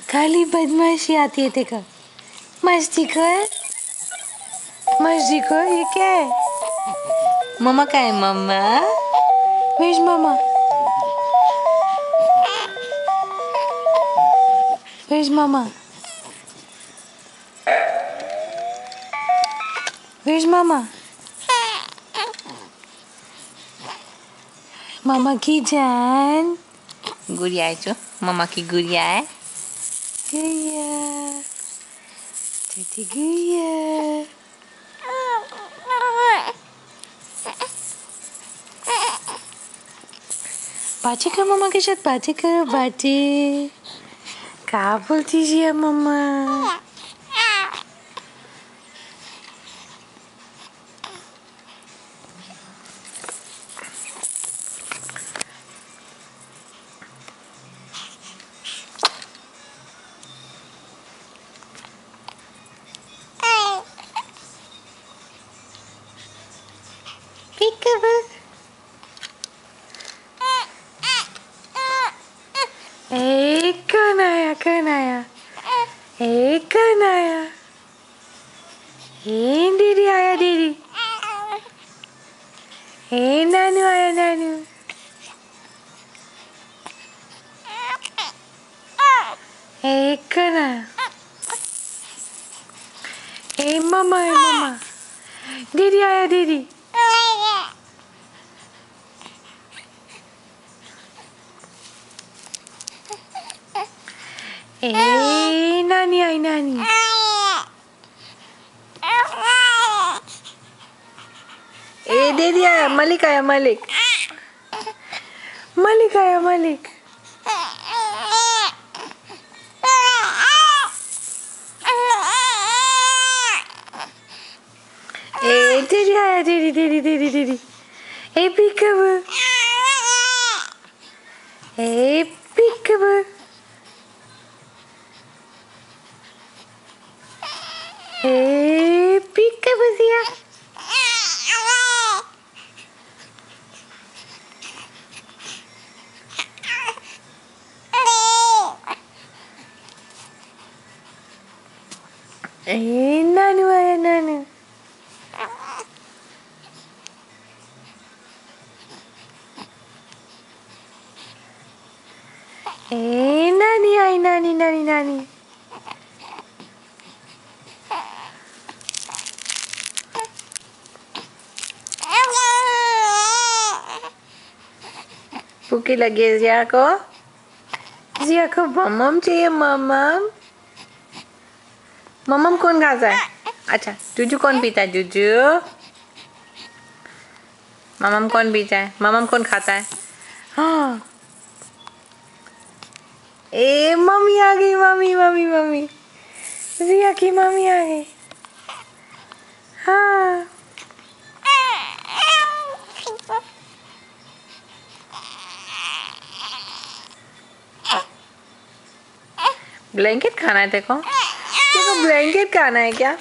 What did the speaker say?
खाली बदमाशी आती है देखो। मस्ती कर, मस्ती कर। ये क्या है? मम्मा का है मम्मा? Where's mama? Where's mama? Where's mama? मामा की जान। गुड़िया है जो मामा की गुड़िया है। गुड़िया, छोटी गुड़िया। बातें करो मामा के साथ, बातें करो बातें। क्या बोलती है मामा? Peekaboo. कौन आया? कौन आया? कौन आया? दीदी आया दीदी। नानू आया नानू। कौन आया? मम्मा है मम्मा। दीदी आया दीदी। नानी आई नानी। दीदी आया, मलिक आया मलिक। मलिक आया मलिक। दीदी आया दीदी दीदी दीदी दीदी। Peekaboo. Peekaboo. Peekaboo Zia. नानू आया नानू। नानी आई नानी नानी नानी। भूखी लगी है जिया को? जिया को मम्मम चाहिए मम्मम। मम्मम कौन खाता है? अच्छा जूजू कौन पीता है? जूजू। मम्मम कौन पीता है? मम्मम कौन खाता है? हाँ। मम्मी आ गई मम्मी मम्मी मम्मी। जिया की मम्मी आ गई। हाँ। ब्लैंकेट खाना है देखो। ब्लैंकेट खाना है क्या?